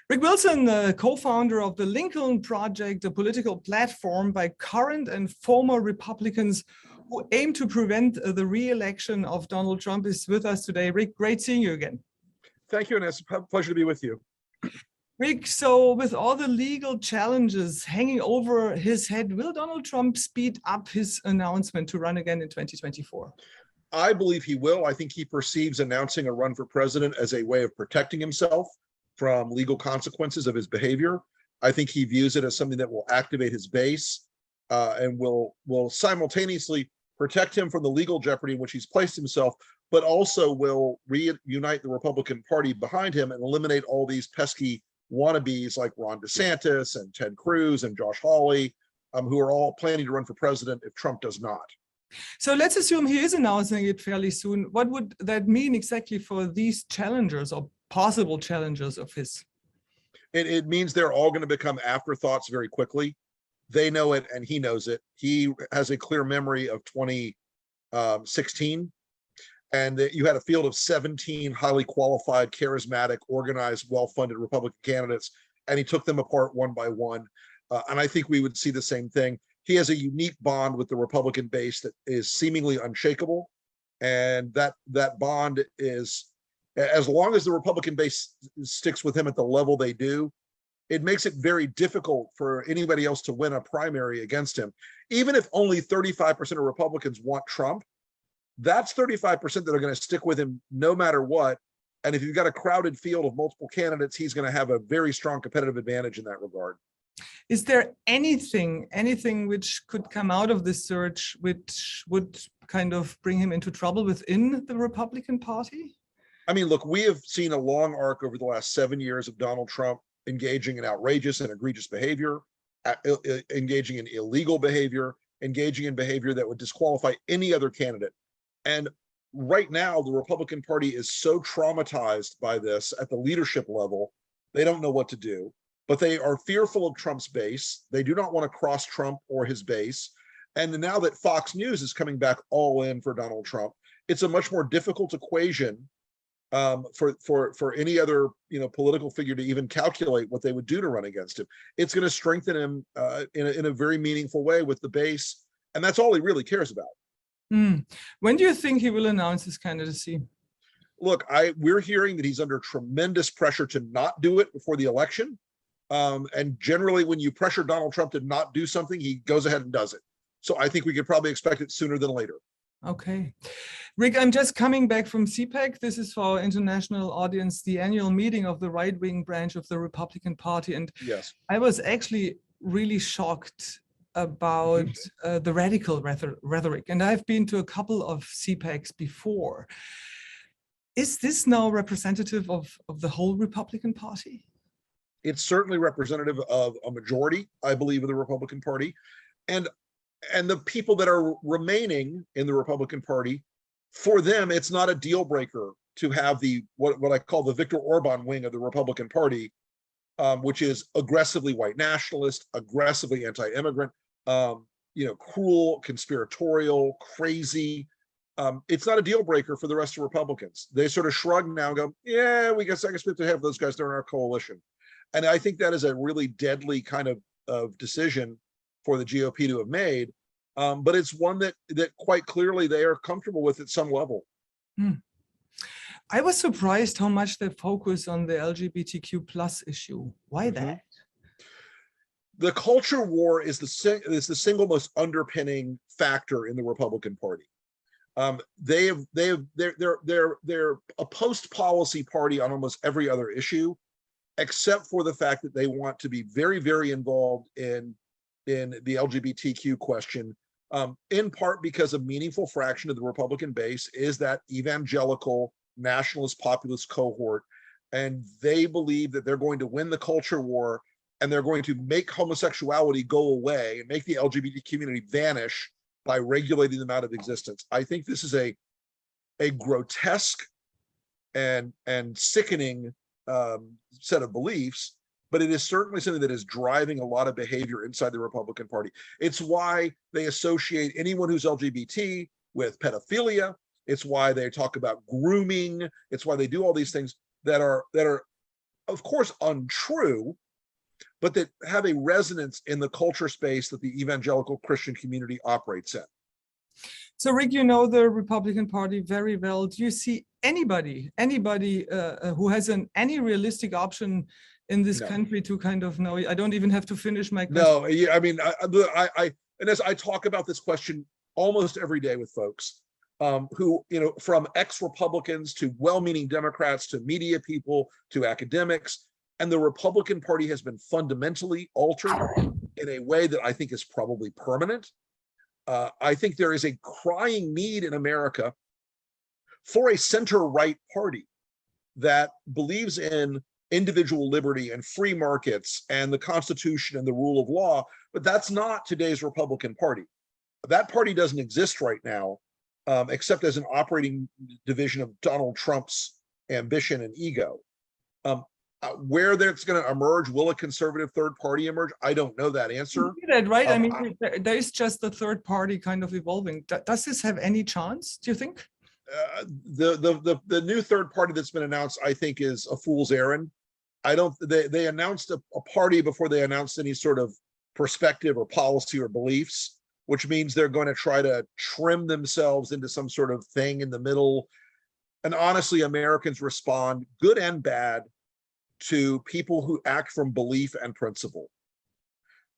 Rick Wilson, co-founder of the Lincoln Project, a political platform by current and former Republicans who aim to prevent the re-election of Donald Trump, is with us today. Rick, great seeing you again. Thank you, and it's a pleasure to be with you. Rick, so with all the legal challenges hanging over his head, will Donald Trump speed up his announcement to run again in 2024? I believe he will. I think he perceives announcing a run for president as a way of protecting himself from legal consequences of his behavior. I think he views it as something that will activate his base and will simultaneously protect him from the legal jeopardy in which he's placed himself, but also will reunite the Republican Party behind him and eliminate all these pesky wannabes like Ron DeSantis and Ted Cruz and Josh Hawley, who are all planning to run for president if Trump does not. So let's assume he is announcing it fairly soon. What would that mean exactly for these challengers or possible challengers of his? It means they're all going to become afterthoughts very quickly. They know it and he knows it. He has a clear memory of 2016, and that you had a field of 17 highly qualified, charismatic, organized, well-funded Republican candidates, and he took them apart one by one. And I think we would see the same thing. He has a unique bond with the Republican base that is seemingly unshakable. And that bond is, as long as the Republican base sticks with him at the level they do, it makes it very difficult for anybody else to win a primary against him. Even if only 35% of Republicans want Trump, that's 35% that are going to stick with him no matter what. And if you've got a crowded field of multiple candidates, he's going to have a very strong competitive advantage in that regard. Is there anything which could come out of this search which would kind of bring him into trouble within the Republican Party? I mean, look, we have seen a long arc over the last 7 years of Donald Trump engaging in outrageous and egregious behavior, engaging in illegal behavior, engaging in behavior that would disqualify any other candidate. And right now, the Republican Party is so traumatized by this at the leadership level, they don't know what to do. But they are fearful of Trump's base. They do not want to cross Trump or his base. And now that Fox News is coming back all in for Donald Trump, it's a much more difficult equation for any other political figure to even calculate what they would do to run against him. It's going to strengthen him in a very meaningful way with the base, and that's all he really cares about. When do you think he will announce his candidacy? Look, we're hearing that he's under tremendous pressure to not do it before the election. And generally, when you pressure Donald Trump to not do something, he goes ahead and does it. So I think we could probably expect it sooner than later. Okay. Rick, I'm just coming back from CPAC. This is for our international audience, the annual meeting of the right-wing branch of the Republican Party. And yes, I was actually really shocked about the radical rhetoric. And I've been to a couple of CPACs before. Is this now representative of the whole Republican Party? It's certainly representative of a majority, I believe, of the Republican Party. And the people that are remaining in the Republican Party, for them, it's not a deal breaker to have what I call the Viktor Orban wing of the Republican Party, which is aggressively white nationalist, aggressively anti-immigrant, cruel, conspiratorial, crazy. It's not a deal breaker for the rest of Republicans. They sort of shrug now and go, yeah, I guess we have to have those guys during our coalition. And I think that is a really deadly kind of decision for the GOP to have made. But it's one that quite clearly they are comfortable with at some level. I was surprised how much they focus on the LGBTQ plus issue. Why that? The culture war is the single most underpinning factor in the Republican Party. They're a post-policy party on almost every other issue, except for the fact that they want to be very, very involved in the LGBTQ question, in part because a meaningful fraction of the Republican base is that evangelical, nationalist, populist cohort, and they believe that they're going to win the culture war, and they're going to make homosexuality go away and make the LGBT community vanish by regulating them out of existence. I think this is a grotesque and sickening set of beliefs, but it is certainly something that is driving a lot of behavior inside the Republican Party. It's why they associate anyone who's LGBT with pedophilia. It's why they talk about grooming. It's why they do all these things that are of course, untrue, but that have a resonance in the culture space that the evangelical Christian community operates in. So, Rick, you know the Republican Party very well. Do you see anybody who has any realistic option in this country to kind of know? I don't even have to finish my question. No, yeah, I mean, and as I talk about this question almost every day with folks who, from ex-Republicans to well-meaning Democrats to media people to academics, and the Republican Party has been fundamentally altered in a way that I think is probably permanent. I think there is a crying need in America for a center-right party that believes in individual liberty and free markets and the Constitution and the rule of law, but that's not today's Republican Party. That party doesn't exist right now, except as an operating division of Donald Trump's ambition and ego. Where that's going to emerge, will a conservative third party emerge? I don't know that answer. That, right? I mean, there is just the third party kind of evolving. Does this have any chance, do you think? The new third party that's been announced, I think, is a fool's errand. They announced a party before they announced any sort of perspective or policy or beliefs, which means they're going to try to trim themselves into some sort of thing in the middle. And honestly, Americans respond, good and bad, to people who act from belief and principle.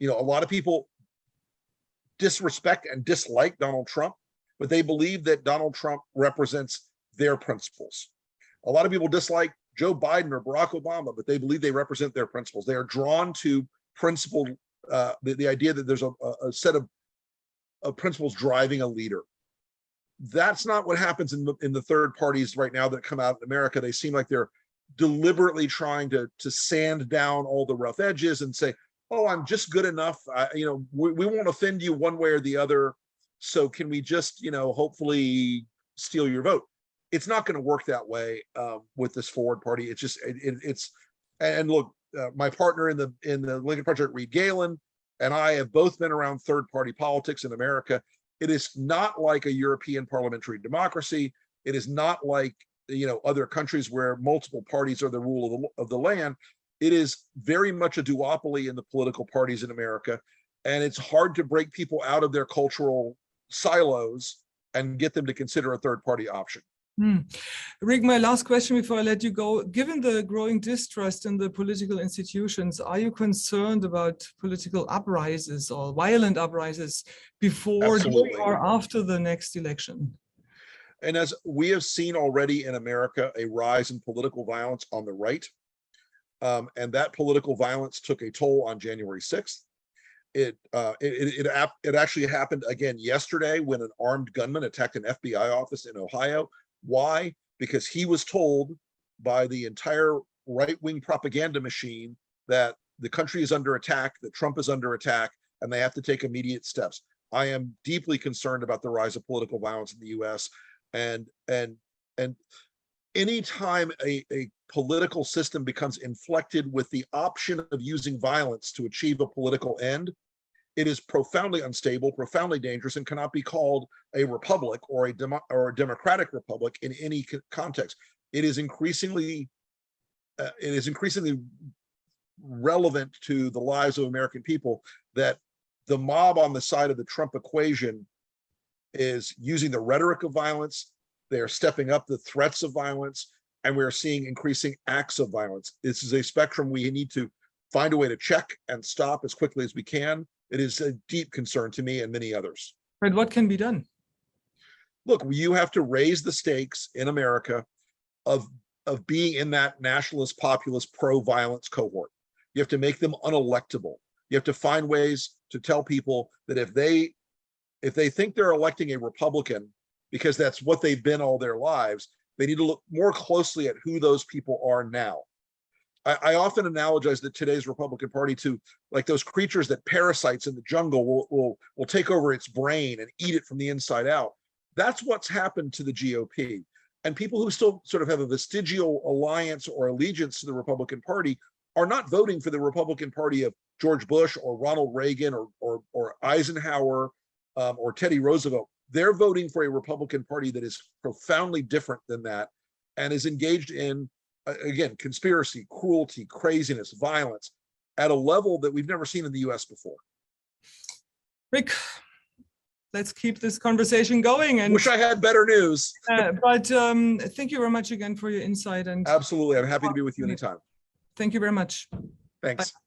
A lot of people disrespect and dislike Donald Trump, but they believe that Donald Trump represents their principles. A lot of people dislike Joe Biden or Barack Obama, but they believe they represent their principles. They are drawn to principle, the idea that there's a set of principles driving a leader. That's not what happens in the third parties right now that come out in America. They seem like they're deliberately trying to sand down all the rough edges and say, oh, I'm just good enough. We won't offend you one way or the other. So can we just, hopefully steal your vote? It's not going to work that way with this forward party. It's just, and look, my partner in the Lincoln Project, Reed Galen, and I have both been around third party politics in America. It is not like a European parliamentary democracy. It is not like other countries where multiple parties are the rule of the land. It is very much a duopoly in the political parties in America, and it's hard to break people out of their cultural silos and get them to consider a third party option. Rick, my last question before I let you go. Given the growing distrust in the political institutions, are you concerned about political uprisings or violent uprisings before, during, or after the next election? And as we have seen already in America, a rise in political violence on the right. And that political violence took a toll on January 6th. It actually happened again yesterday when an armed gunman attacked an FBI office in Ohio. Why? Because he was told by the entire right-wing propaganda machine that the country is under attack, that Trump is under attack, and they have to take immediate steps. I am deeply concerned about the rise of political violence in the U.S. And anytime a political system becomes inflected with the option of using violence to achieve a political end, it is profoundly unstable, profoundly dangerous, and cannot be called a republic or a democratic republic in any context. It is increasingly relevant to the lives of American people that the mob on the side of the Trump equation is using the rhetoric of violence. They are stepping up the threats of violence, and we're seeing increasing acts of violence. This is a spectrum we need to find a way to check and stop as quickly as we can. It is a deep concern to me and many others. But what can be done? Look, you have to raise the stakes in America of being in that nationalist, populist, pro-violence cohort. You have to make them unelectable. You have to find ways to tell people that if they think they're electing a Republican because that's what they've been all their lives, they need to look more closely at who those people are now. I often analogize that today's Republican Party to like those creatures that parasites in the jungle will take over its brain and eat it from the inside out. That's what's happened to the GOP. And people who still sort of have a vestigial alliance or allegiance to the Republican Party are not voting for the Republican Party of George Bush or Ronald Reagan or Eisenhower or Teddy Roosevelt. They're voting for a Republican Party that is profoundly different than that and is engaged in again, conspiracy, cruelty, craziness, violence at a level that we've never seen in the US before. Rick, let's keep this conversation going. And wish I had better news. but thank you very much again for your insight. And absolutely, I'm happy to be with you anytime. Thank you very much. Thanks. Bye.